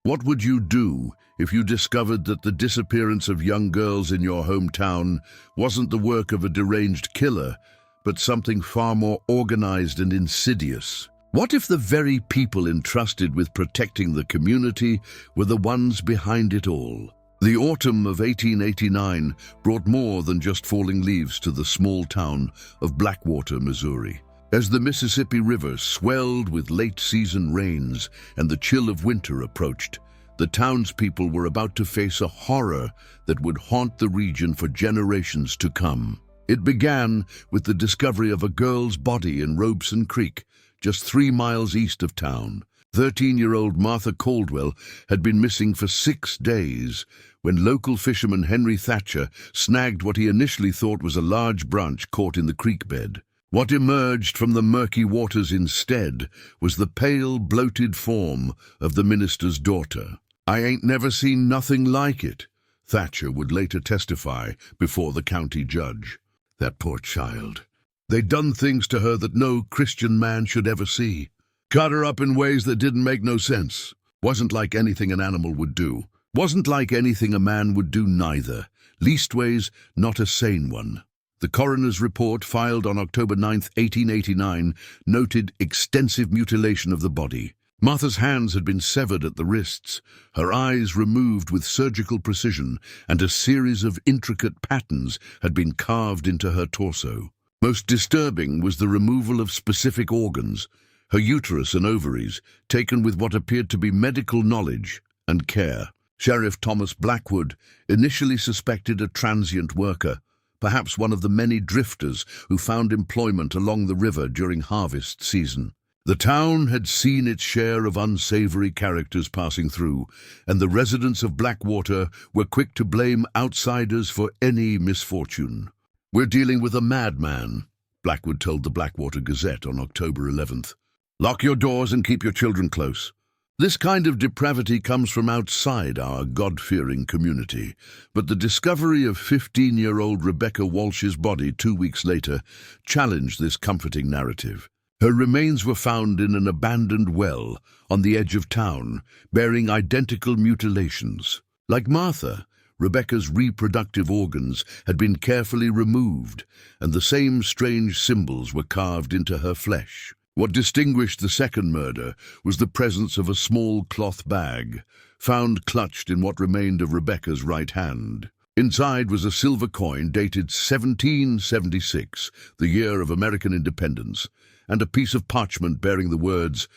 What would you do if you discovered that the disappearance of young girls in your hometown wasn't the work of a deranged killer, but something far more organized and insidious? What if the very people entrusted with protecting the community were the ones behind it all? The autumn of 1889 brought more than just falling leaves to the small town of Blackwater, Missouri. As the Mississippi River swelled with late-season rains and the chill of winter approached, the townspeople were about to face a horror that would haunt the region for generations to come. It began with the discovery of a girl's body in Robeson Creek, just 3 miles east of town. 13-year-old Martha Caldwell had been missing for 6 days when local fisherman Henry Thatcher snagged what he initially thought was a large branch caught in the creek bed. What emerged from the murky waters instead was the pale, bloated form of the minister's daughter. "I ain't never seen nothing like it," Thatcher would later testify before the county judge. That poor child. They'd done things to her that no Christian man should ever see. Cut her up in ways that didn't make no sense. Wasn't like anything an animal would do. Wasn't like anything a man would do neither. Leastways, not a sane one. The coroner's report, filed on October 9, 1889, noted extensive mutilation of the body. Martha's hands had been severed at the wrists, her eyes removed with surgical precision, and a series of intricate patterns had been carved into her torso. Most disturbing was the removal of specific organs, her uterus and ovaries, taken with what appeared to be medical knowledge and care. Sheriff Thomas Blackwood initially suspected a transient worker, perhaps one of the many drifters who found employment along the river during harvest season. The town had seen its share of unsavory characters passing through, and the residents of Blackwater were quick to blame outsiders for any misfortune. "We're dealing with a madman," Blackwood told the Blackwater Gazette on October 11th. "Lock your doors and keep your children close." This kind of depravity comes from outside our God-fearing community, but the discovery of 15-year-old Rebecca Walsh's body 2 weeks later challenged this comforting narrative. Her remains were found in an abandoned well on the edge of town, bearing identical mutilations. Like Martha, Rebecca's reproductive organs had been carefully removed, and the same strange symbols were carved into her flesh. What distinguished the second murder was the presence of a small cloth bag, found clutched in what remained of Rebecca's right hand. Inside was a silver coin dated 1776, the year of American independence, and a piece of parchment bearing the words,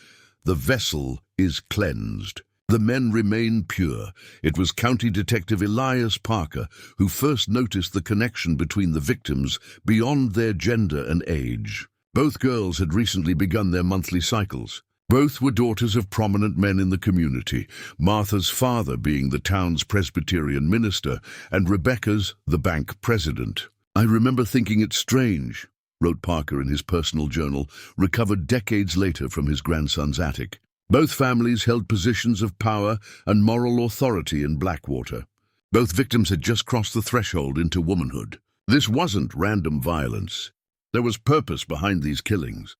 "The vessel is cleansed. The men remain pure." It was County Detective Elias Parker who first noticed the connection between the victims beyond their gender and age. Both girls had recently begun their monthly cycles. Both were daughters of prominent men in the community, Martha's father being the town's Presbyterian minister, and Rebecca's the bank president. "I remember thinking it strange," wrote Parker in his personal journal, recovered decades later from his grandson's attic. Both families held positions of power and moral authority in Blackwater. Both victims had just crossed the threshold into womanhood. This wasn't random violence. There was purpose behind these killings,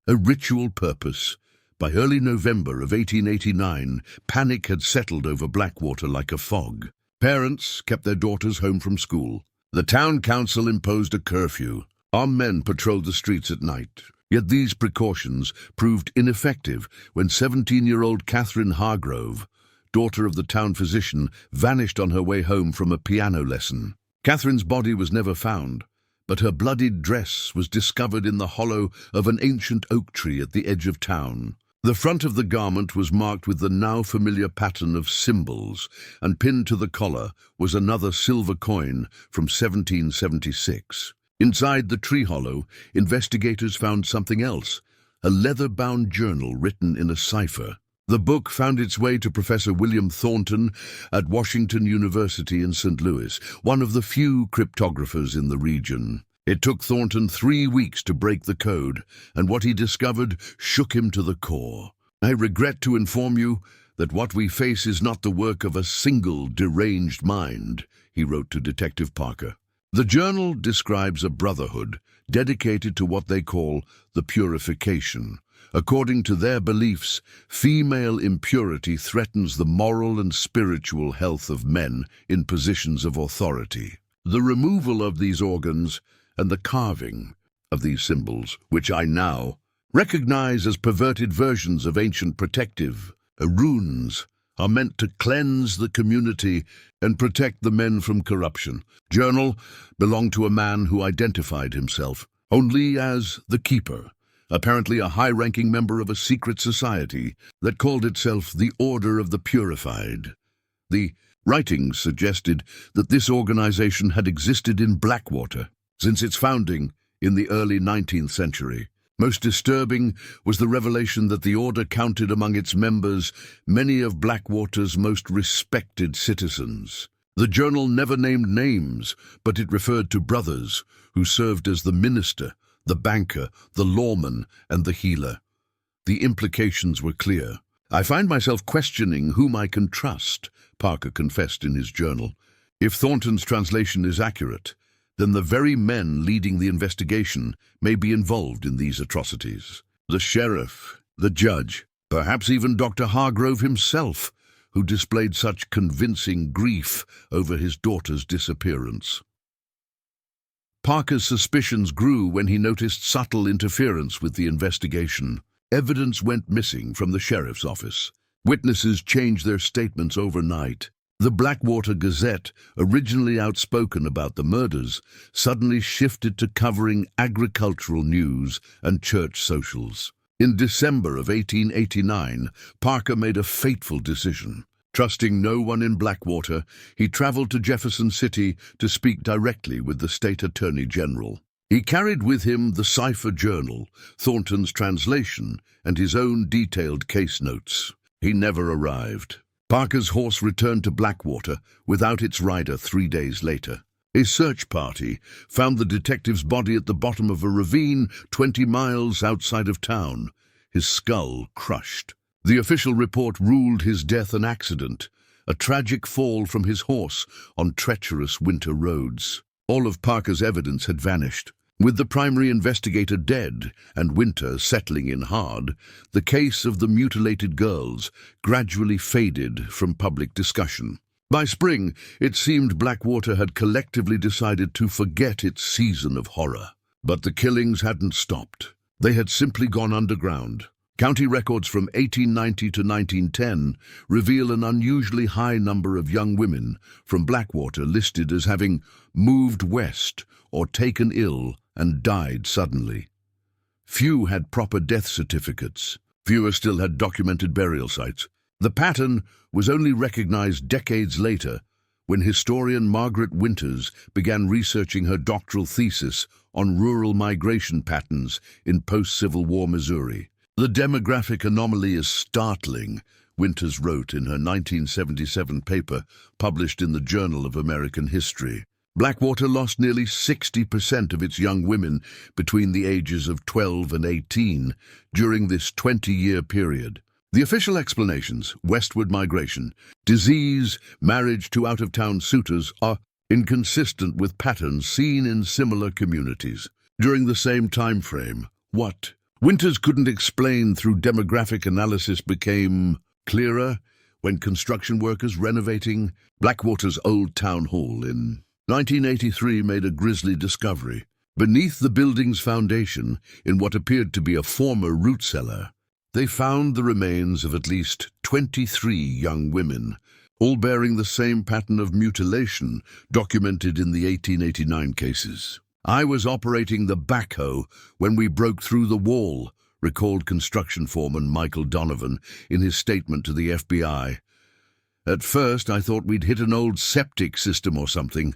a ritual purpose. By early November of 1889, panic had settled over Blackwater like a fog. Parents kept their daughters home from school. The town council imposed a curfew. Armed men patrolled the streets at night. Yet these precautions proved ineffective when 17-year-old Catherine Hargrove, daughter of the town physician, vanished on her way home from a piano lesson. Catherine's body was never found, but her bloodied dress was discovered in the hollow of an ancient oak tree at the edge of town. The front of the garment was marked with the now familiar pattern of symbols, and pinned to the collar was another silver coin from 1776. Inside the tree hollow, investigators found something else, a leather-bound journal written in a cipher. The book found its way to Professor William Thornton at Washington University in St. Louis, one of the few cryptographers in the region. It took Thornton 3 weeks to break the code, and what he discovered shook him to the core. "I regret to inform you that what we face is not the work of a single deranged mind," he wrote to Detective Parker. The journal describes a brotherhood dedicated to what they call the purification, According to their beliefs, female impurity threatens the moral and spiritual health of men in positions of authority. The removal of these organs and the carving of these symbols, which I now recognize as perverted versions of ancient protective runes, are meant to cleanse the community and protect the men from corruption. Journal belonged to a man who identified himself only as the Keeper, apparently a high-ranking member of a secret society that called itself the Order of the Purified. The writings suggested that this organization had existed in Blackwater since its founding in the early 19th century. Most disturbing was the revelation that the order counted among its members many of Blackwater's most respected citizens. The journal never named names, but it referred to brothers who served as the minister, the banker, the lawman, and the healer. The implications were clear. "I find myself questioning whom I can trust," Parker confessed in his journal. If Thornton's translation is accurate, then the very men leading the investigation may be involved in these atrocities. The sheriff, the judge, perhaps even Dr. Hargrove himself, who displayed such convincing grief over his daughter's disappearance. Parker's suspicions grew when he noticed subtle interference with the investigation. Evidence went missing from the sheriff's office. Witnesses changed their statements overnight. The Blackwater Gazette, originally outspoken about the murders, suddenly shifted to covering agricultural news and church socials. In December of 1889, Parker made a fateful decision. Trusting no one in Blackwater, he traveled to Jefferson City to speak directly with the state attorney general. He carried with him the Cipher Journal, Thornton's translation, and his own detailed case notes. He never arrived. Parker's horse returned to Blackwater without its rider 3 days later. A search party found the detective's body at the bottom of a ravine 20 miles outside of town, his skull crushed. The official report ruled his death an accident, a tragic fall from his horse on treacherous winter roads. All of Parker's evidence had vanished. With the primary investigator dead and winter settling in hard, the case of the mutilated girls gradually faded from public discussion. By spring, it seemed Blackwater had collectively decided to forget its season of horror. But the killings hadn't stopped. They had simply gone underground. County records from 1890 to 1910 reveal an unusually high number of young women from Blackwater listed as having moved west or taken ill and died suddenly. Few had proper death certificates. Fewer still had documented burial sites. The pattern was only recognized decades later when historian Margaret Winters began researching her doctoral thesis on rural migration patterns in post-Civil War Missouri. "The demographic anomaly is startling," Winters wrote in her 1977 paper published in the Journal of American History. Blackwater lost nearly 60% of its young women between the ages of 12 and 18 during this 20-year period. The official explanations, westward migration, disease, marriage to out-of-town suitors, are inconsistent with patterns seen in similar communities. During the same time frame, what Winters couldn't explain through demographic analysis became clearer when construction workers renovating Blackwater's old town hall in 1983 made a grisly discovery. Beneath the building's foundation, in what appeared to be a former root cellar, they found the remains of at least 23 young women, all bearing the same pattern of mutilation documented in the 1889 cases. "I was operating the backhoe when we broke through the wall," recalled construction foreman Michael Donovan in his statement to the FBI. "At first I thought we'd hit an old septic system or something.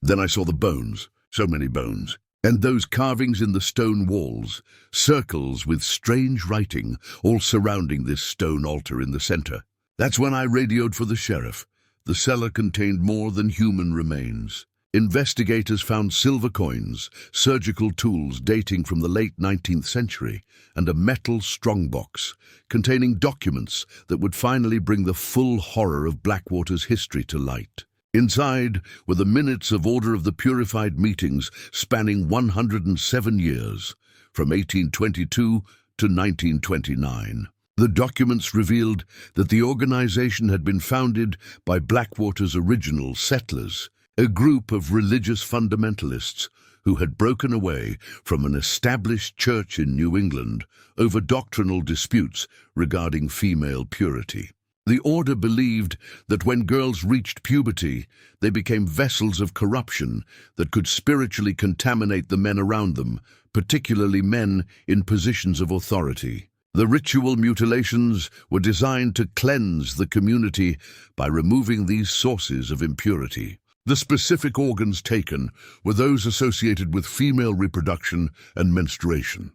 Then I saw the bones, so many bones, and those carvings in the stone walls, circles with strange writing, all surrounding this stone altar in the center. That's when I radioed for the sheriff. The cellar contained more than human remains. Investigators found silver coins, surgical tools dating from the late 19th century, and a metal strongbox containing documents that would finally bring the full horror of Blackwater's history to light. Inside were the minutes of Order of the Purified meetings spanning 107 years, from 1822 to 1929. The documents revealed that the organization had been founded by Blackwater's original settlers, a group of religious fundamentalists who had broken away from an established church in New England over doctrinal disputes regarding female purity. The order believed that when girls reached puberty, they became vessels of corruption that could spiritually contaminate the men around them, particularly men in positions of authority. The ritual mutilations were designed to cleanse the community by removing these sources of impurity. The specific organs taken were those associated with female reproduction and menstruation.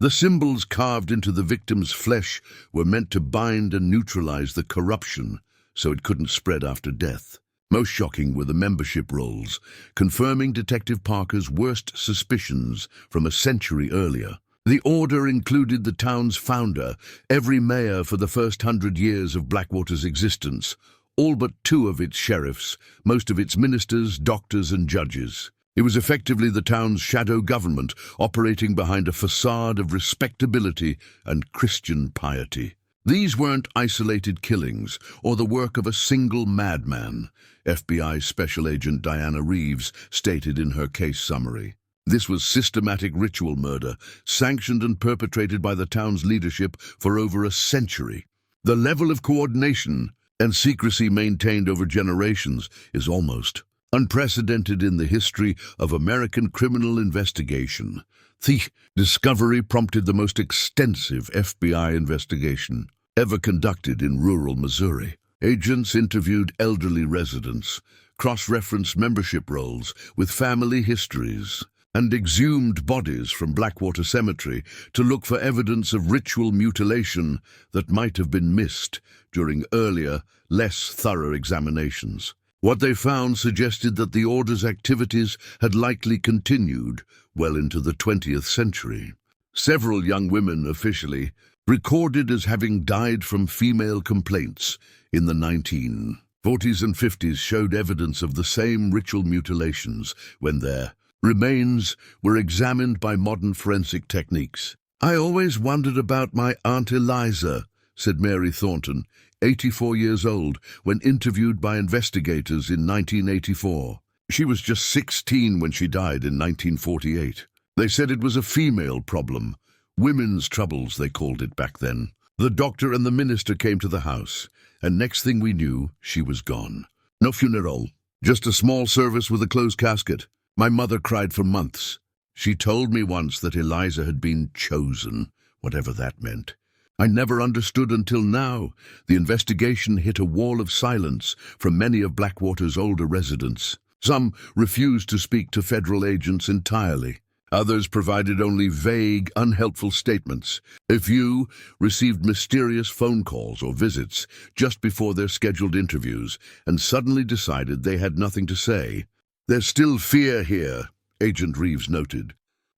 The symbols carved into the victim's flesh were meant to bind and neutralize the corruption so it couldn't spread after death. Most shocking were the membership rolls, confirming Detective Parker's worst suspicions from a century earlier. The order included the town's founder, every mayor for the first 100 years of Blackwater's existence, all but 2 of its sheriffs, most of its ministers, doctors, and judges. It was effectively the town's shadow government operating behind a facade of respectability and Christian piety. These weren't isolated killings or the work of a single madman, FBI Special Agent Diana Reeves stated in her case summary. This was systematic ritual murder, sanctioned and perpetrated by the town's leadership for over a century. The level of coordination and secrecy maintained over generations is almost unprecedented in the history of American criminal investigation. The discovery prompted the most extensive FBI investigation ever conducted in rural Missouri. Agents interviewed elderly residents, cross-referenced membership rolls with family histories, and exhumed bodies from Blackwater Cemetery to look for evidence of ritual mutilation that might have been missed during earlier, less thorough examinations. What they found suggested that the order's activities had likely continued well into the 20th century. Several young women officially recorded as having died from female complaints in the 1940s and 50s showed evidence of the same ritual mutilations when their remains were examined by modern forensic techniques. "I always wondered about my Aunt Eliza," said Mary Thornton, 84 years old, when interviewed by investigators in 1984. She was just 16 when she died in 1948. They said it was a female problem. Women's troubles, they called it back then. The doctor and the minister came to the house, and next thing we knew, she was gone. No funeral, just a small service with a closed casket. My mother cried for months. She told me once that Eliza had been chosen, whatever that meant. I never understood until now. The investigation hit a wall of silence from many of Blackwater's older residents. Some refused to speak to federal agents entirely. Others provided only vague, unhelpful statements. A few received mysterious phone calls or visits just before their scheduled interviews and suddenly decided they had nothing to say. "There's still fear here," Agent Reeves noted.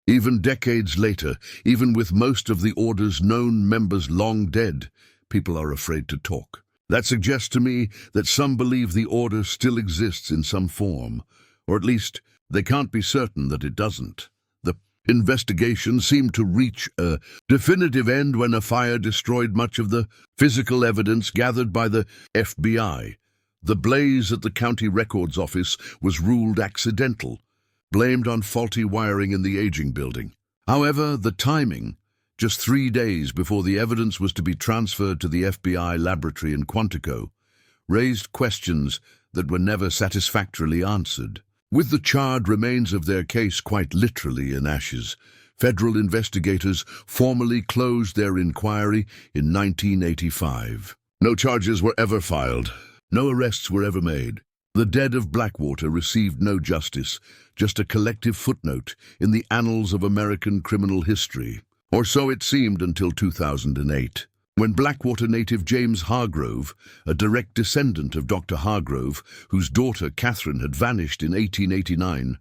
Even decades later, even with most of the order's known members long dead, people are afraid to talk. That suggests to me that some believe the order still exists in some form, or at least they can't be certain that it doesn't. The investigation seemed to reach a definitive end when a fire destroyed much of the physical evidence gathered by the FBI. The blaze at the county records office was ruled accidental, blamed on faulty wiring in the aging building. However, the timing, just 3 days before the evidence was to be transferred to the FBI laboratory in Quantico, raised questions that were never satisfactorily answered. With the charred remains of their case quite literally in ashes, federal investigators formally closed their inquiry in 1985. No charges were ever filed. No arrests were ever made. The dead of Blackwater received no justice, just a collective footnote in the annals of American criminal history. Or so it seemed until 2008, when Blackwater native James Hargrove, a direct descendant of Dr. Hargrove, whose daughter Catherine had vanished in 1889,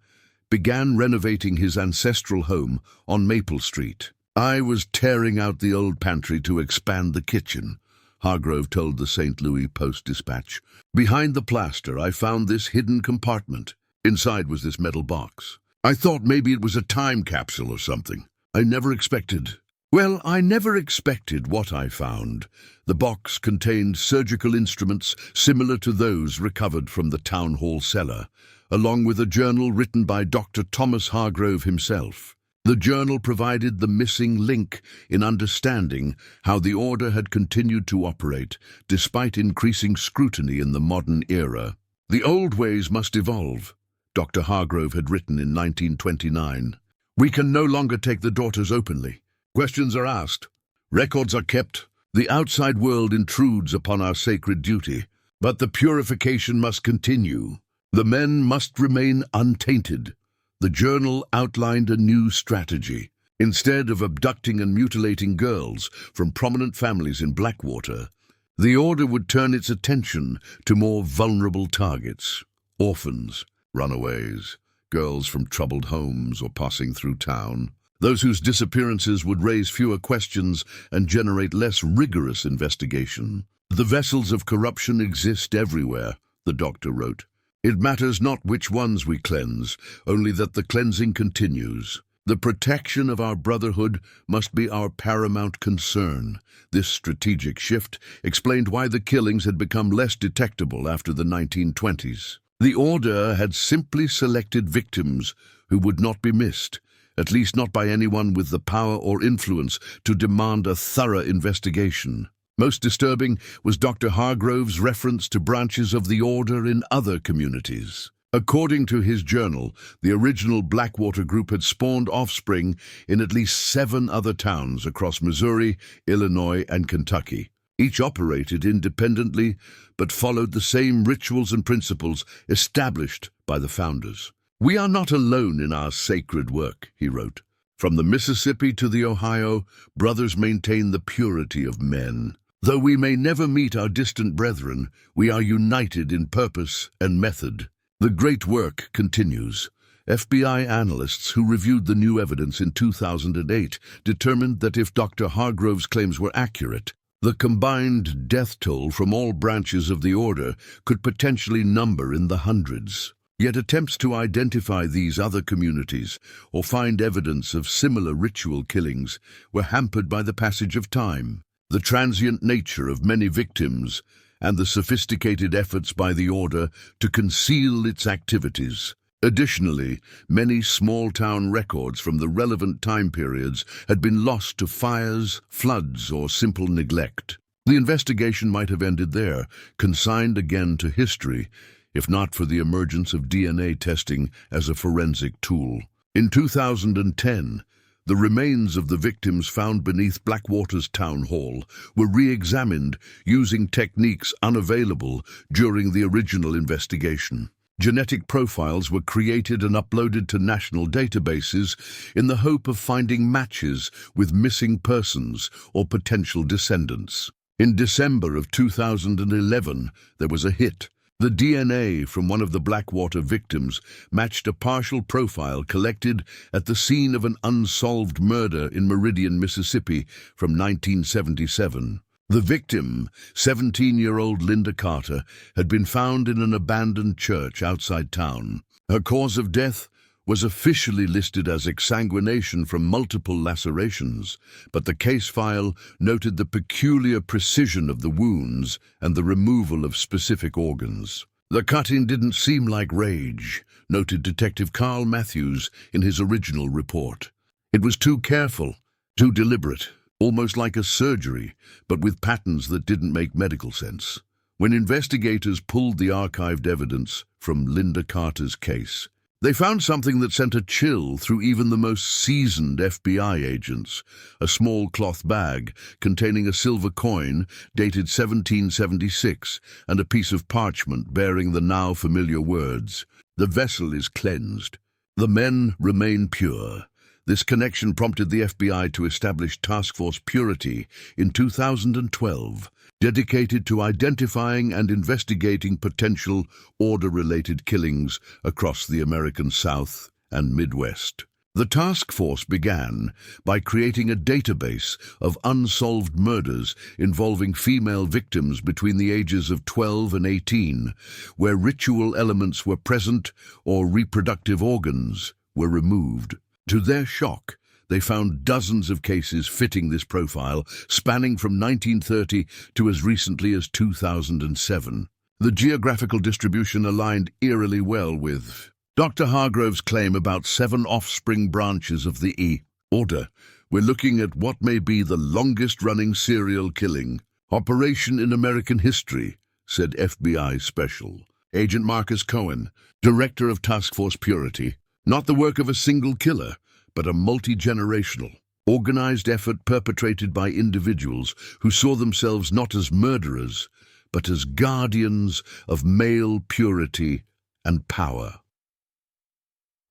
began renovating his ancestral home on Maple Street. "I was tearing out the old pantry to expand the kitchen," Hargrove told the St. Louis Post-Dispatch. "Behind the plaster, I found this hidden compartment. Inside was this metal box. I thought maybe it was a time capsule or something. I never expected Well, I never expected what I found. The box contained surgical instruments similar to those recovered from the town hall cellar, along with a journal written by Dr. Thomas Hargrove himself. The journal provided the missing link in understanding how the order had continued to operate despite increasing scrutiny in the modern era. The old ways must evolve, Dr. Hargrove had written in 1929. We can no longer take the daughters openly. Questions are asked. Records are kept. The outside world intrudes upon our sacred duty. But the purification must continue. The men must remain untainted. The journal outlined a new strategy. Instead of abducting and mutilating girls from prominent families in Blackwater, the order would turn its attention to more vulnerable targets: orphans, runaways, girls from troubled homes or passing through town. Those whose disappearances would raise fewer questions and generate less rigorous investigation. The vessels of corruption exist everywhere, the doctor wrote. It matters not which ones we cleanse, only that the cleansing continues. The protection of our brotherhood must be our paramount concern. This strategic shift explained why the killings had become less detectable after the 1920s. The order had simply selected victims who would not be missed, at least not by anyone with the power or influence to demand a thorough investigation. Most disturbing was Dr. Hargrove's reference to branches of the order in other communities. According to his journal, the original Blackwater group had spawned offspring in at least 7 other towns across Missouri, Illinois, and Kentucky. Each operated independently, but followed the same rituals and principles established by the founders. We are not alone in our sacred work, he wrote. From the Mississippi to the Ohio, brothers maintain the purity of men. Though we may never meet our distant brethren, we are united in purpose and method. The great work continues. FBI analysts who reviewed the new evidence in 2008 determined that if Dr. Hargrove's claims were accurate, the combined death toll from all branches of the order could potentially number in the hundreds. Yet attempts to identify these other communities or find evidence of similar ritual killings were hampered by the passage of time, the transient nature of many victims, and the sophisticated efforts by the order to conceal its activities. Additionally, many small-town records from the relevant time periods had been lost to fires, floods, or simple neglect. The investigation might have ended there, consigned again to history, if not for the emergence of DNA testing as a forensic tool. In 2010, the remains of the victims found beneath Blackwater's town hall were re-examined using techniques unavailable during the original investigation. Genetic profiles were created and uploaded to national databases in the hope of finding matches with missing persons or potential descendants. In December of 2011, there was a hit. The DNA from one of the Blackwater victims matched a partial profile collected at the scene of an unsolved murder in Meridian, Mississippi from 1977. The victim, 17-year-old Linda Carter, had been found in an abandoned church outside town. Her cause of death was officially listed as exsanguination from multiple lacerations, but the case file noted the peculiar precision of the wounds and the removal of specific organs. The cutting didn't seem like rage, noted Detective Carl Matthews in his original report. It was too careful, too deliberate, almost like a surgery, but with patterns that didn't make medical sense. When investigators pulled the archived evidence from Linda Carter's case, they found something that sent a chill through even the most seasoned FBI agents: a small cloth bag containing a silver coin dated 1776 and a piece of parchment bearing the now familiar words, "The vessel is cleansed. The men remain pure." This connection prompted the FBI to establish Task Force Purity in 2012, dedicated to identifying and investigating potential order-related killings across the American South and Midwest. The task force began by creating a database of unsolved murders involving female victims between the ages of 12 and 18, where ritual elements were present or reproductive organs were removed. To their shock, They found dozens of cases fitting this profile, spanning from 1930 to as recently as 2007. The geographical distribution aligned eerily well with Dr. Hargrove's claim about 7 offspring branches of the E order. We're looking at what may be the longest-running serial killing operation in American history, said FBI Special Agent Marcus Cohen, director of Task Force Purity. Not the work of a single killer, but a multi-generational, organized effort perpetrated by individuals who saw themselves not as murderers, but as guardians of male purity and power.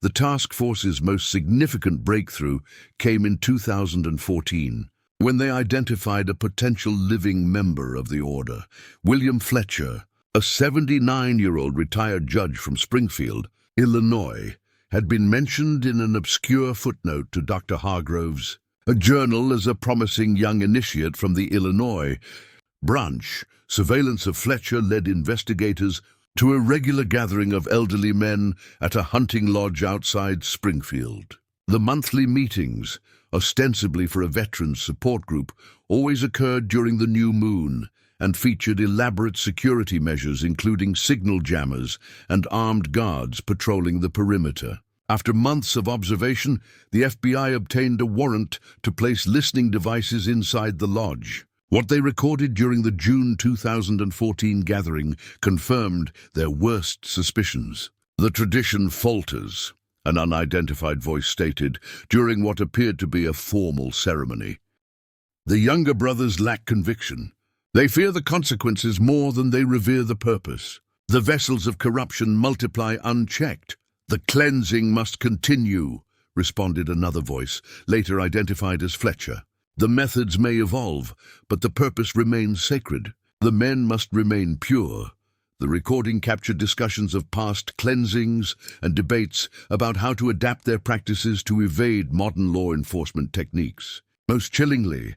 The task force's most significant breakthrough came in 2014, when they identified a potential living member of the order, William Fletcher, a 79-year-old retired judge from Springfield, Illinois, had been mentioned in an obscure footnote to Dr. Hargrove's journal as a promising young initiate from the Illinois branch. Surveillance of Fletcher led investigators to a regular gathering of elderly men at a hunting lodge outside Springfield. The monthly meetings, ostensibly for a veterans support group, always occurred during the new moon and featured elaborate security measures including signal jammers and armed guards patrolling the perimeter. After months of observation, the FBI obtained a warrant to place listening devices inside the lodge. What they recorded during the June 2014 gathering confirmed their worst suspicions. The tradition falters, an unidentified voice stated, during what appeared to be a formal ceremony. The younger brothers lack conviction. They fear the consequences more than they revere the purpose. The vessels of corruption multiply unchecked. The cleansing must continue, responded another voice, later identified as Fletcher. The methods may evolve, but the purpose remains sacred. The men must remain pure. The recording captured discussions of past cleansings and debates about how to adapt their practices to evade modern law enforcement techniques. Most chillingly,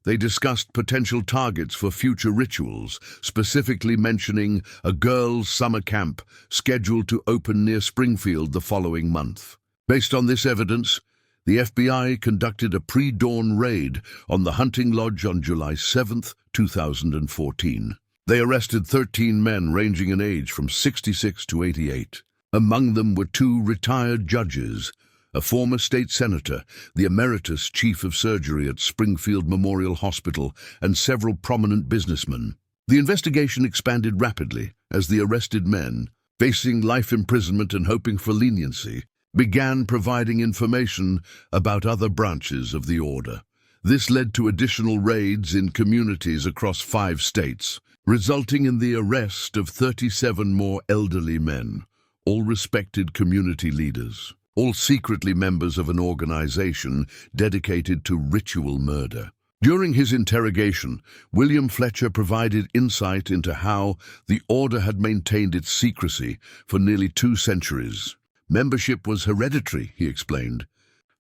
they discussed potential targets for future rituals, specifically mentioning a girls' summer camp scheduled to open near Springfield the following month. Based on this evidence, the FBI conducted a pre-dawn raid on the hunting lodge on July 7, 2014. They arrested 13 men ranging in age from 66 to 88. Among them were 2 retired judges, a former state senator, the emeritus chief of surgery at Springfield Memorial Hospital, and several prominent businessmen. The investigation expanded rapidly as the arrested men, facing life imprisonment and hoping for leniency, began providing information about other branches of the order. This led to additional raids in communities across 5 states, resulting in the arrest of 37 more elderly men, all respected community leaders, all secretly members of an organization dedicated to ritual murder. During his interrogation, William Fletcher provided insight into how the order had maintained its secrecy for nearly 2 centuries. Membership was hereditary, he explained.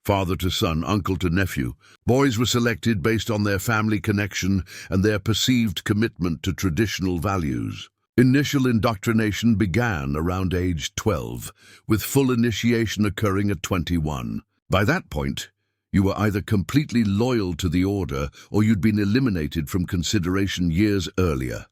Father to son, uncle to nephew. Boys were selected based on their family connection and their perceived commitment to traditional values. Initial indoctrination began around age 12, with full initiation occurring at 21. By that point, you were either completely loyal to the order or you'd been eliminated from consideration years earlier.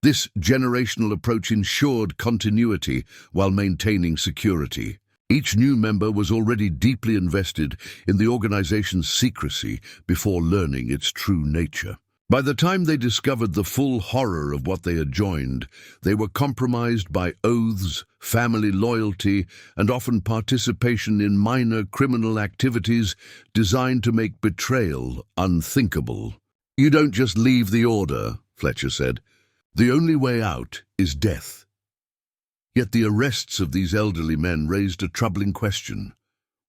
This generational approach ensured continuity while maintaining security. Each new member was already deeply invested in the organization's secrecy before learning its true nature. By the time they discovered the full horror of what they had joined, they were compromised by oaths, family loyalty, and often participation in minor criminal activities designed to make betrayal unthinkable. "You don't just leave the order," Fletcher said. "The only way out is death." Yet the arrests of these elderly men raised a troubling question.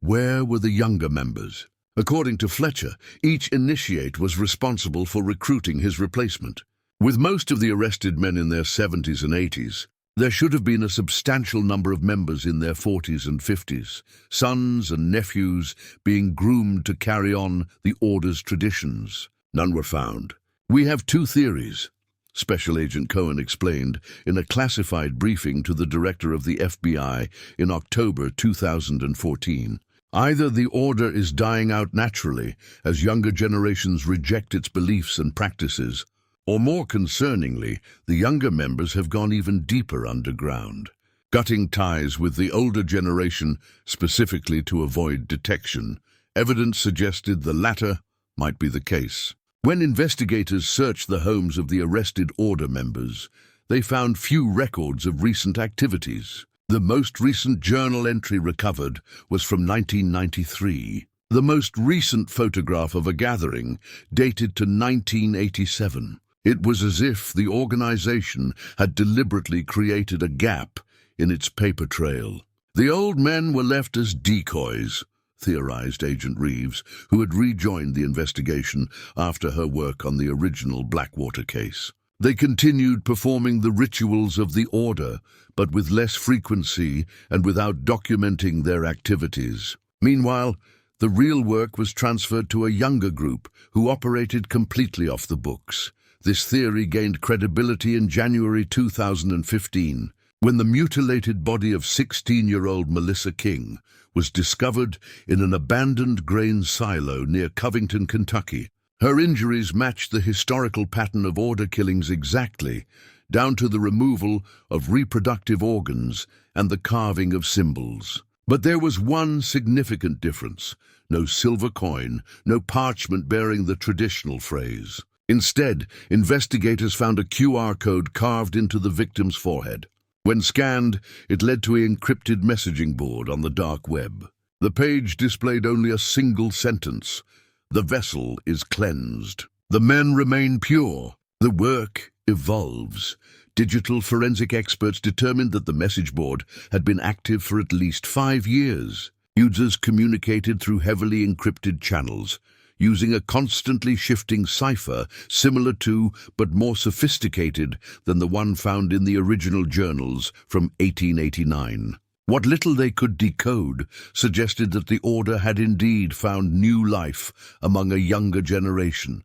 Where were the younger members? According to Fletcher, each initiate was responsible for recruiting his replacement. With most of the arrested men in their 70s and 80s, there should have been a substantial number of members in their 40s and 50s, sons and nephews being groomed to carry on the order's traditions. None were found. "We have 2 theories," Special Agent Cohen explained in a classified briefing to the director of the FBI in October 2014. Either the order is dying out naturally as younger generations reject its beliefs and practices, or more concerningly, the younger members have gone even deeper underground, cutting ties with the older generation specifically to avoid detection. Evidence suggested the latter might be the case. When investigators searched the homes of the arrested order members, they found few records of recent activities. The most recent journal entry recovered was from 1993. The most recent photograph of a gathering dated to 1987. It was as if the organization had deliberately created a gap in its paper trail. The old men were left as decoys, theorized Agent Reeves, who had rejoined the investigation after her work on the original Blackwater case. They continued performing the rituals of the order, but with less frequency and without documenting their activities. Meanwhile, the real work was transferred to a younger group who operated completely off the books. This theory gained credibility in January 2015, when the mutilated body of 16-year-old Melissa King was discovered in an abandoned grain silo near Covington, Kentucky. Her injuries matched the historical pattern of order killings exactly, down to the removal of reproductive organs and the carving of symbols. But there was one significant difference: no silver coin, no parchment bearing the traditional phrase. Instead, investigators found a QR code carved into the victim's forehead. When scanned, it led to an encrypted messaging board on the dark web. The page displayed only a single sentence: "The vessel is cleansed. The men remain pure. The work evolves." Digital forensic experts determined that the message board had been active for at least 5 years. Users communicated through heavily encrypted channels, using a constantly shifting cipher similar to, but more sophisticated than the one found in the original journals from 1889. What little they could decode suggested that the order had indeed found new life among a younger generation,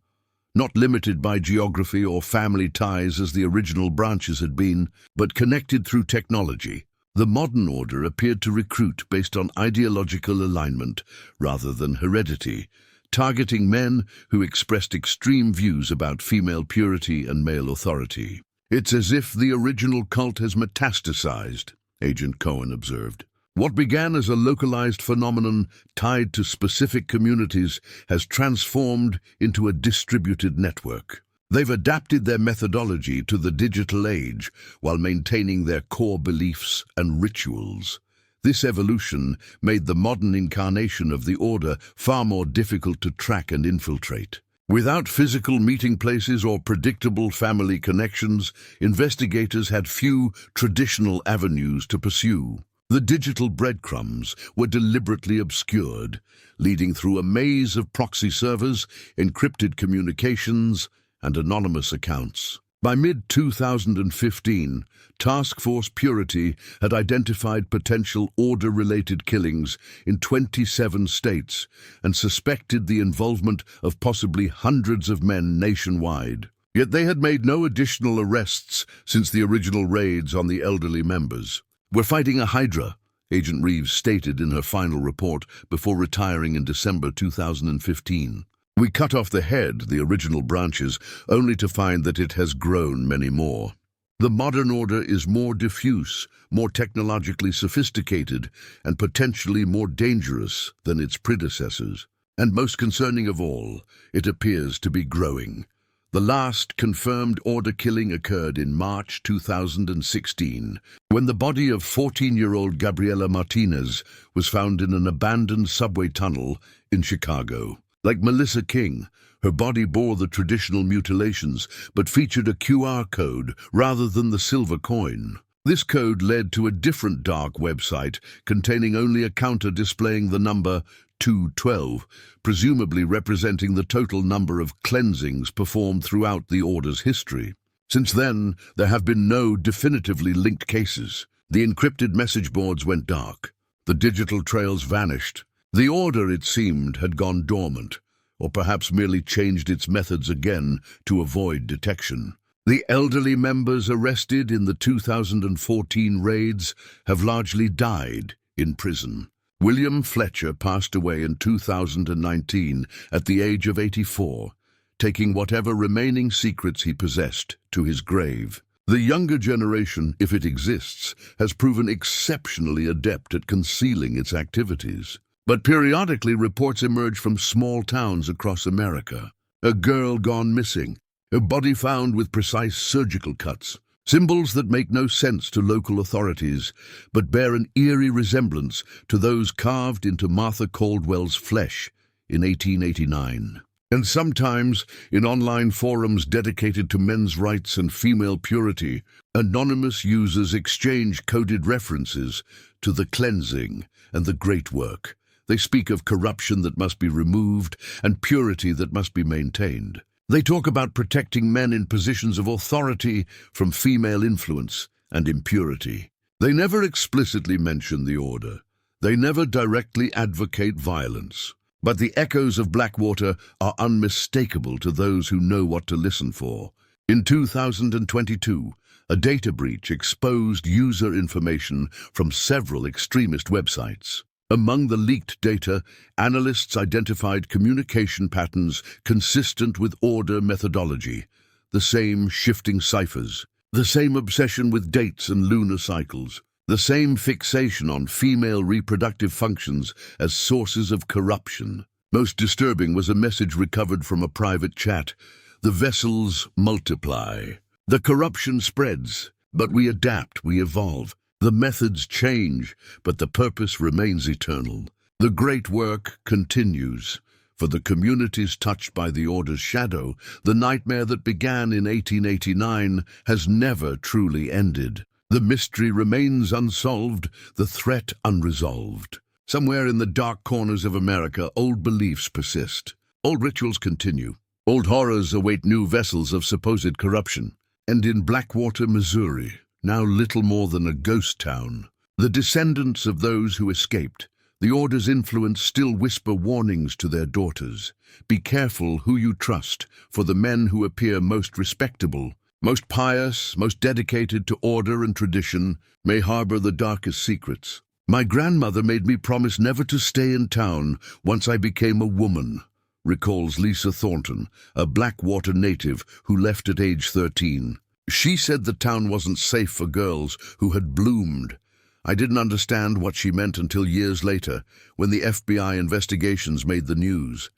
not limited by geography or family ties as the original branches had been, but connected through technology. The modern order appeared to recruit based on ideological alignment rather than heredity, targeting men who expressed extreme views about female purity and male authority. "It's as if the original cult has metastasized," Agent Cohen observed. "What began as a localized phenomenon tied to specific communities has transformed into a distributed network. They've adapted their methodology to the digital age while maintaining their core beliefs and rituals. This evolution made the modern incarnation of the order far more difficult to track and infiltrate. Without physical meeting places or predictable family connections, investigators had few traditional avenues to pursue. The digital breadcrumbs were deliberately obscured, leading through a maze of proxy servers, encrypted communications, and anonymous accounts. By mid-2015, Task Force Purity had identified potential order-related killings in 27 states and suspected the involvement of possibly hundreds of men nationwide. Yet they had made no additional arrests since the original raids on the elderly members. "We're fighting a hydra," Agent Reeves stated in her final report before retiring in December 2015. "We cut off the head, the original branches, only to find that it has grown many more. The modern order is more diffuse, more technologically sophisticated, and potentially more dangerous than its predecessors. And most concerning of all, it appears to be growing." The last confirmed order killing occurred in March 2016, when the body of 14-year-old Gabriela Martinez was found in an abandoned subway tunnel in Chicago. Like Melissa King, her body bore the traditional mutilations, but featured a QR code rather than the silver coin. This code led to a different dark website containing only a counter displaying the number 212, presumably representing the total number of cleansings performed throughout the order's history. Since then, there have been no definitively linked cases. The encrypted message boards went dark. The digital trails vanished. The order, it seemed, had gone dormant, or perhaps merely changed its methods again to avoid detection. The elderly members arrested in the 2014 raids have largely died in prison. William Fletcher passed away in 2019 at the age of 84, taking whatever remaining secrets he possessed to his grave. The younger generation, if it exists, has proven exceptionally adept at concealing its activities. But periodically reports emerge from small towns across America. A girl gone missing, a body found with precise surgical cuts, symbols that make no sense to local authorities, but bear an eerie resemblance to those carved into Martha Caldwell's flesh in 1889. And sometimes, in online forums dedicated to men's rights and female purity, anonymous users exchange coded references to the cleansing and the great work. They speak of corruption that must be removed and purity that must be maintained. They talk about protecting men in positions of authority from female influence and impurity. They never explicitly mention the order. They never directly advocate violence. But the echoes of Blackwater are unmistakable to those who know what to listen for. In 2022, a data breach exposed user information from several extremist websites. Among the leaked data, analysts identified communication patterns consistent with order methodology, the same shifting ciphers, the same obsession with dates and lunar cycles, the same fixation on female reproductive functions as sources of corruption. Most disturbing was a message recovered from a private chat. The vessels multiply. The corruption spreads, but we adapt, we evolve. The methods change, but the purpose remains eternal. The great work continues. For the communities touched by the Order's shadow, the nightmare that began in 1889 has never truly ended. The mystery remains unsolved, the threat unresolved. Somewhere in the dark corners of America, old beliefs persist. Old rituals continue. Old horrors await new vessels of supposed corruption. And in Blackwater, Missouri, now little more than a ghost town, the descendants of those who escaped, the Order's influence still whisper warnings to their daughters. Be careful who you trust, for the men who appear most respectable, most pious, most dedicated to order and tradition, may harbor the darkest secrets. My grandmother made me promise never to stay in town once I became a woman, recalls Lisa Thornton, a Blackwater native who left at age 13. She said the town wasn't safe for girls who had bloomed. I didn't understand what she meant until years later, when the FBI investigations made the news.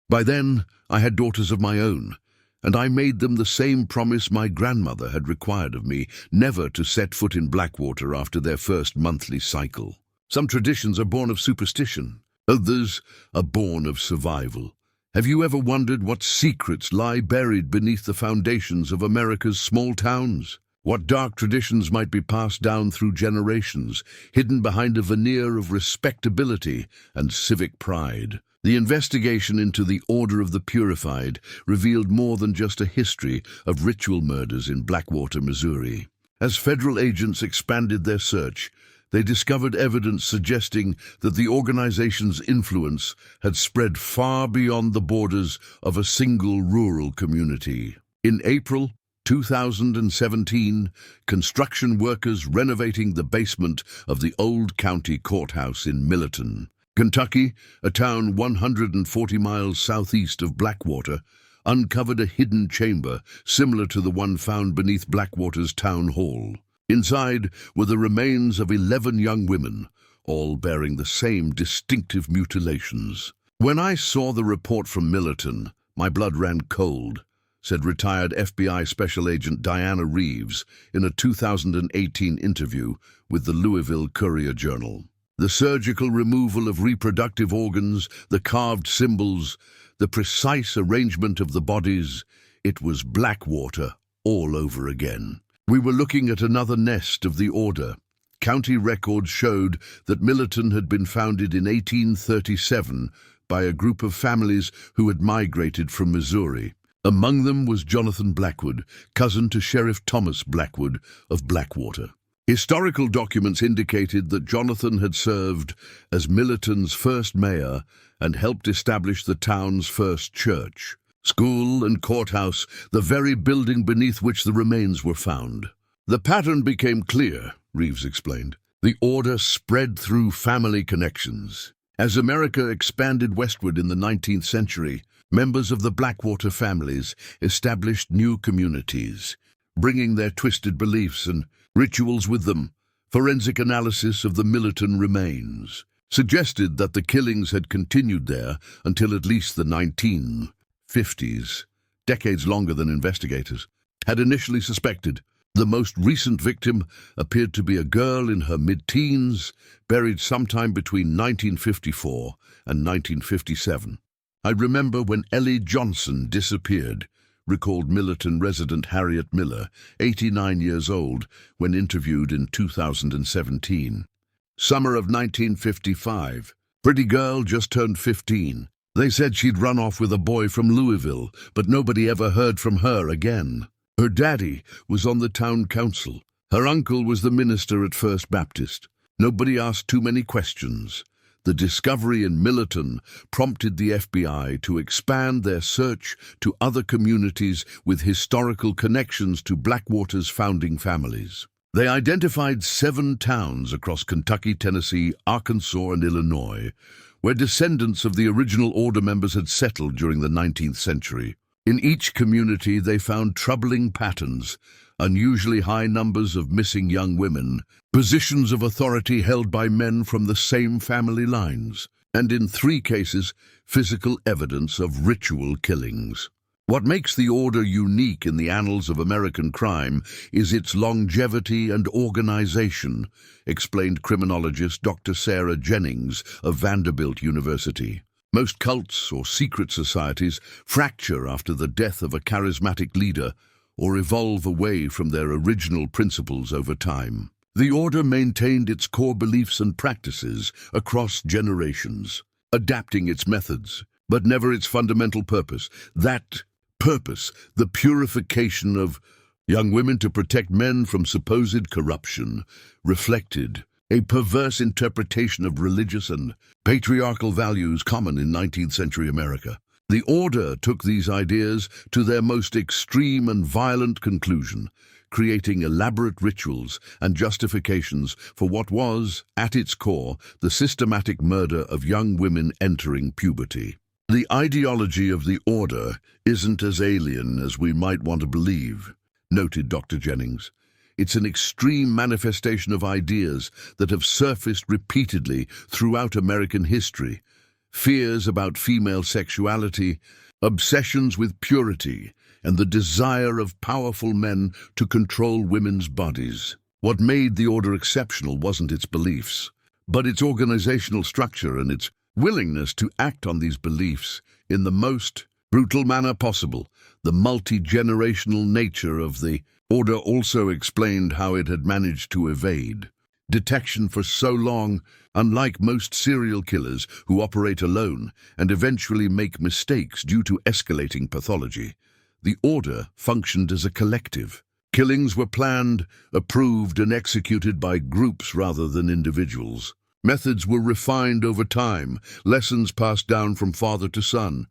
By then, I had daughters of my own, and I made them the same promise my grandmother had required of me, never to set foot in Blackwater after their first monthly cycle. Some traditions are born of superstition, others are born of survival. Have you ever wondered what secrets lie buried beneath the foundations of America's small towns? What dark traditions might be passed down through generations, hidden behind a veneer of respectability and civic pride? The investigation into the Order of the Purified revealed more than just a history of ritual murders in Blackwater, Missouri. As federal agents expanded their search, they discovered evidence suggesting that the organization's influence had spread far beyond the borders of a single rural community. In April 2017, construction workers renovating the basement of the old county courthouse in Millerton, Kentucky, a town 140 miles southeast of Blackwater, uncovered a hidden chamber similar to the one found beneath Blackwater's town hall. Inside were the remains of 11 young women, all bearing the same distinctive mutilations. When I saw the report from Millerton, my blood ran cold, said retired FBI Special Agent Diana Reeves in a 2018 interview with the Louisville Courier-Journal. The surgical removal of reproductive organs, the carved symbols, the precise arrangement of the bodies, it was Blackwater all over again. We were looking at another nest of the Order. County records showed that Millerton had been founded in 1837 by a group of families who had migrated from Missouri. Among them was Jonathan Blackwood, cousin to Sheriff Thomas Blackwood of Blackwater. Historical documents indicated that Jonathan had served as Millerton's first mayor and helped establish the town's first church, school and courthouse, the very building beneath which the remains were found. The pattern became clear, Reeves explained. The order spread through family connections. As America expanded westward in the 19th century, members of the Blackwater families established new communities, bringing their twisted beliefs and rituals with them. Forensic analysis of the Millerton remains suggested that the killings had continued there until at least the 1950s, decades longer than investigators had initially suspected. The most recent victim appeared to be a girl in her mid-teens, buried sometime between 1954 and 1957. "I remember when Ellie Johnson disappeared," recalled Millerton resident Harriet Miller, 89 years old, when interviewed in 2017. "Summer of 1955. Pretty girl, just turned 15. They said she'd run off with a boy from Louisville, but nobody ever heard from her again. Her daddy was on the town council. Her uncle was the minister at First Baptist. Nobody asked too many questions." The discovery in Millerton prompted the FBI to expand their search to other communities with historical connections to Blackwater's founding families. They identified 7 towns across Kentucky, Tennessee, Arkansas, and Illinois, where descendants of the original order members had settled during the 19th century. In each community, they found troubling patterns: unusually high numbers of missing young women, positions of authority held by men from the same family lines, and in 3 cases, physical evidence of ritual killings. What makes the order unique in the annals of American crime is its longevity and organization, explained criminologist Dr. Sarah Jennings of Vanderbilt University. Most cults or secret societies fracture after the death of a charismatic leader or evolve away from their original principles over time. The order maintained its core beliefs and practices across generations, adapting its methods, but never its fundamental purpose. That purpose, the purification of young women to protect men from supposed corruption, reflected a perverse interpretation of religious and patriarchal values common in 19th century America. The order took these ideas to their most extreme and violent conclusion, creating elaborate rituals and justifications for what was, at its core, the systematic murder of young women entering puberty. The ideology of the order isn't as alien as we might want to believe, noted Dr. Jennings. It's an extreme manifestation of ideas that have surfaced repeatedly throughout American history: fears about female sexuality, obsessions with purity, and the desire of powerful men to control women's bodies. What made the order exceptional wasn't its beliefs, but its organizational structure and its willingness to act on these beliefs in the most brutal manner possible. The multi-generational nature of the order also explained how it had managed to evade detection for so long. Unlike most serial killers who operate alone and eventually make mistakes due to escalating pathology, the order functioned as a collective. Killings were planned, approved, and executed by groups rather than individuals. Methods were refined over time, lessons passed down from father to son.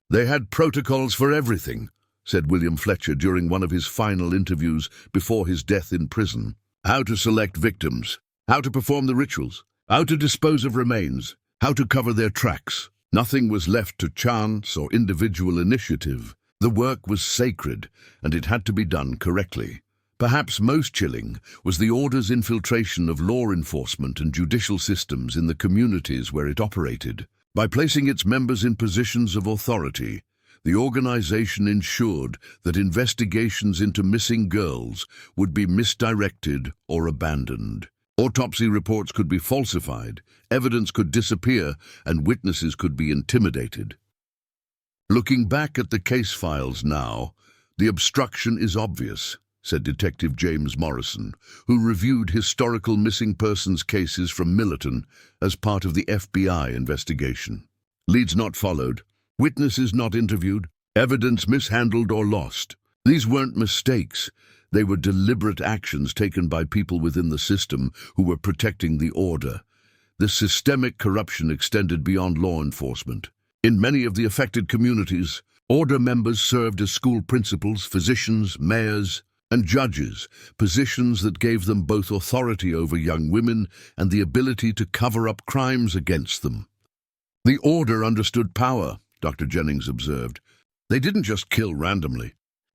"They had protocols for everything," said William Fletcher during one of his final interviews before his death in prison. "How to select victims, how to perform the rituals, how to dispose of remains, how to cover their tracks. Nothing was left to chance or individual initiative. The work was sacred, and it had to be done correctly." Perhaps most chilling was the order's infiltration of law enforcement and judicial systems in the communities where it operated. By placing its members in positions of authority, the organization ensured that investigations into missing girls would be misdirected or abandoned. Autopsy reports could be falsified, evidence could disappear, and witnesses could be intimidated. Looking back at the case files now, the obstruction is obvious, said Detective James Morrison, who reviewed historical missing persons cases from Millerton as part of the FBI investigation. Leads not followed, witnesses not interviewed, evidence mishandled or lost. These weren't mistakes. They were deliberate actions taken by people within the system who were protecting the order. The systemic corruption extended beyond law enforcement. In many of the affected communities, order members served as school principals, physicians, mayors. and judges, positions that gave them both authority over young women and the ability to cover up crimes against them. The Order understood power, Dr. Jennings observed. They didn't just kill randomly.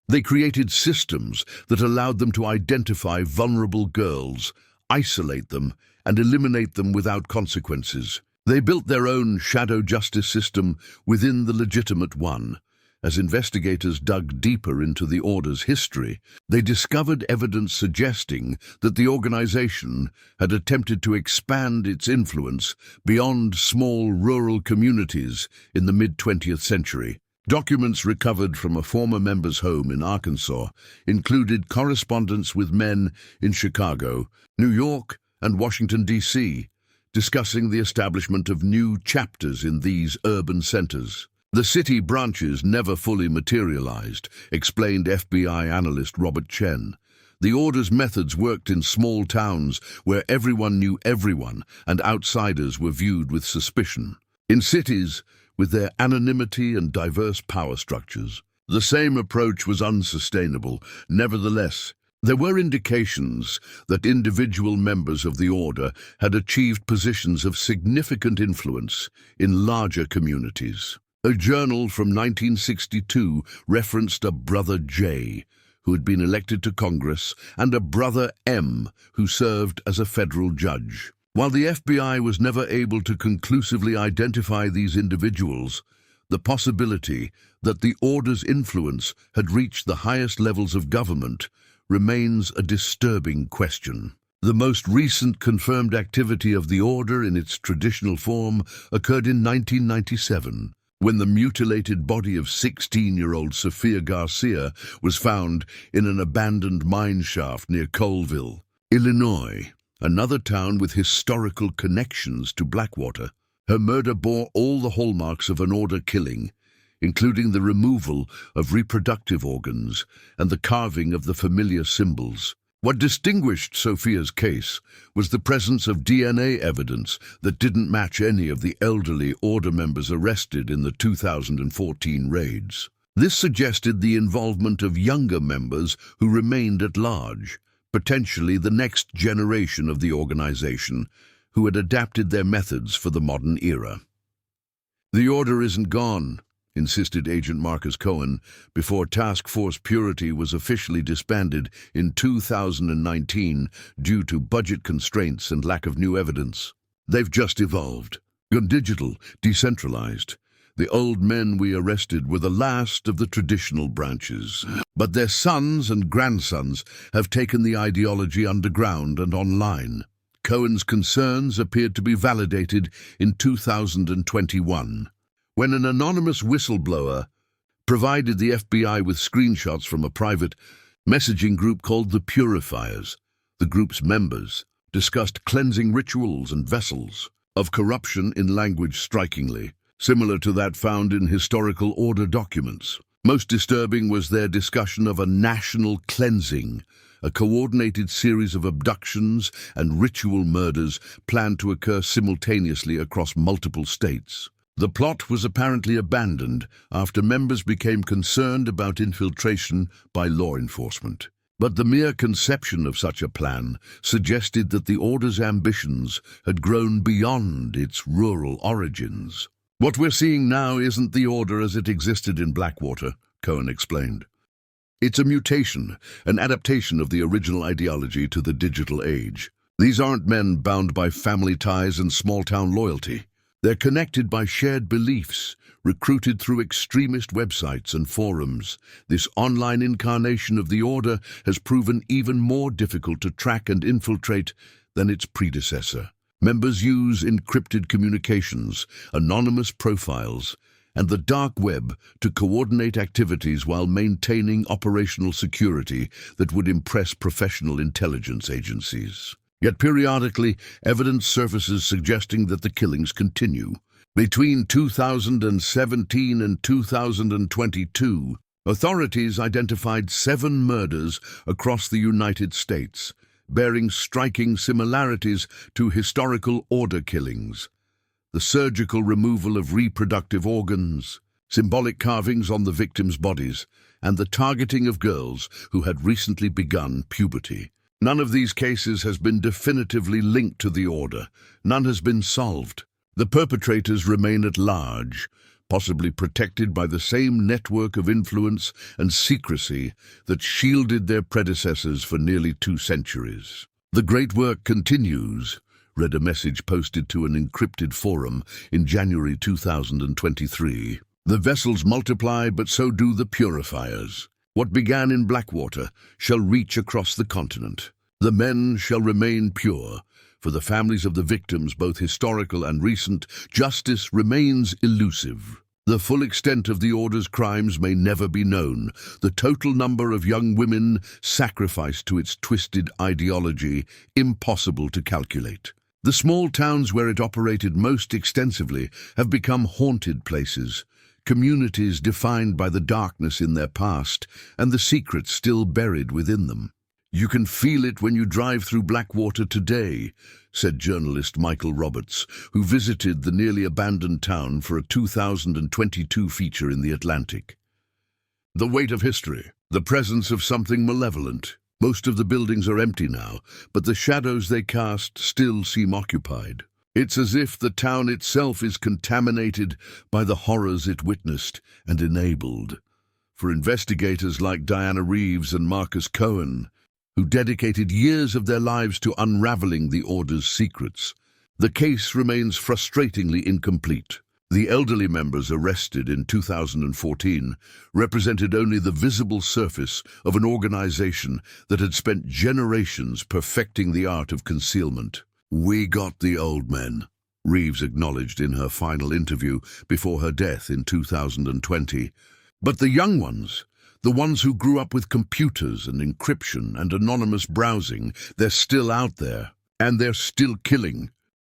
They created systems that allowed them to identify vulnerable girls, isolate them, and eliminate them without consequences. They built their own shadow justice system within the legitimate one. As investigators dug deeper into the Order's history, they discovered evidence suggesting that the organization had attempted to expand its influence beyond small rural communities in the mid-20th century. Documents recovered from a former member's home in Arkansas included correspondence with men in Chicago, New York, and Washington, D.C., discussing the establishment of new chapters in these urban centers. The city branches never fully materialized, explained FBI analyst Robert Chen. The Order's methods worked in small towns where everyone knew everyone and outsiders were viewed with suspicion. In cities, with their anonymity and diverse power structures, the same approach was unsustainable. Nevertheless, there were indications that individual members of the Order had achieved positions of significant influence in larger communities. A journal from 1962 referenced a Brother J, who had been elected to Congress, and a Brother M, who served as a federal judge. While the FBI was never able to conclusively identify these individuals, the possibility that the Order's influence had reached the highest levels of government remains a disturbing question. The most recent confirmed activity of the Order in its traditional form occurred in 1997. When the mutilated body of 16-year-old Sofia Garcia was found in an abandoned mine shaft near Colville, Illinois, another town with historical connections to Blackwater. Her murder bore all the hallmarks of an Order killing, including the removal of reproductive organs and the carving of the familiar symbols. What distinguished Sofia's case was the presence of DNA evidence that didn't match any of the elderly Order members arrested in the 2014 raids. This suggested the involvement of younger members who remained at large, potentially the next generation of the organization, who had adapted their methods for the modern era. "The Order isn't gone," insisted Agent Marcus Cohen, before Task Force Purity was officially disbanded in 2019 due to budget constraints and lack of new evidence. "They've just evolved. Gone digital, decentralized. The old men we arrested were the last of the traditional branches. But their sons and grandsons have taken the ideology underground and online." Cohen's concerns appeared to be validated in 2021. When an anonymous whistleblower provided the FBI with screenshots from a private messaging group called the Purifiers. The group's members discussed cleansing rituals and vessels of corruption in language strikingly similar to that found in historical Order documents. Most disturbing was their discussion of a national cleansing, a coordinated series of abductions and ritual murders planned to occur simultaneously across multiple states. The plot was apparently abandoned after members became concerned about infiltration by law enforcement. But the mere conception of such a plan suggested that the Order's ambitions had grown beyond its rural origins. "What we're seeing now isn't the Order as it existed in Blackwater," Cohen explained. "It's a mutation, an adaptation of the original ideology to the digital age. These aren't men bound by family ties and small-town loyalty. They're connected by shared beliefs, recruited through extremist websites and forums. This online incarnation of the Order has proven even more difficult to track and infiltrate than its predecessor. Members use encrypted communications, anonymous profiles, and the dark web to coordinate activities while maintaining operational security that would impress professional intelligence agencies. Yet periodically, evidence surfaces suggesting that the killings continue. Between 2017 and 2022, authorities identified 7 murders across the United States, bearing striking similarities to historical Order killings. The surgical removal of reproductive organs, symbolic carvings on the victims' bodies, and the targeting of girls who had recently begun puberty. None of these cases has been definitively linked to the order. None has been solved. The perpetrators remain at large, possibly protected by the same network of influence and secrecy that shielded their predecessors for nearly 2 centuries. The great work continues, read a message posted to an encrypted forum in January 2023. The vessels multiply, but so do the purifiers. What began in Blackwater shall reach across the continent. The men shall remain pure. For the families of the victims, both historical and recent, justice remains elusive. The full extent of the Order's crimes may never be known. The total number of young women sacrificed to its twisted ideology, impossible to calculate. The small towns where it operated most extensively have become haunted places, communities defined by the darkness in their past and the secrets still buried within them. "You can feel it when you drive through Blackwater today," said journalist Michael Roberts, who visited the nearly abandoned town for a 2022 feature in The Atlantic. The weight of history, the presence of something malevolent. Most of the buildings are empty now, but the shadows they cast still seem occupied. It's as if the town itself is contaminated by the horrors it witnessed and enabled. For investigators like Diana Reeves and Marcus Cohen, who dedicated years of their lives to unraveling the Order's secrets, the case remains frustratingly incomplete. The elderly members arrested in 2014 represented only the visible surface of an organization that had spent generations perfecting the art of concealment. "We got the old men," Reeves acknowledged in her final interview before her death in 2020. "But the young ones, the ones who grew up with computers and encryption and anonymous browsing, they're still out there, and they're still killing."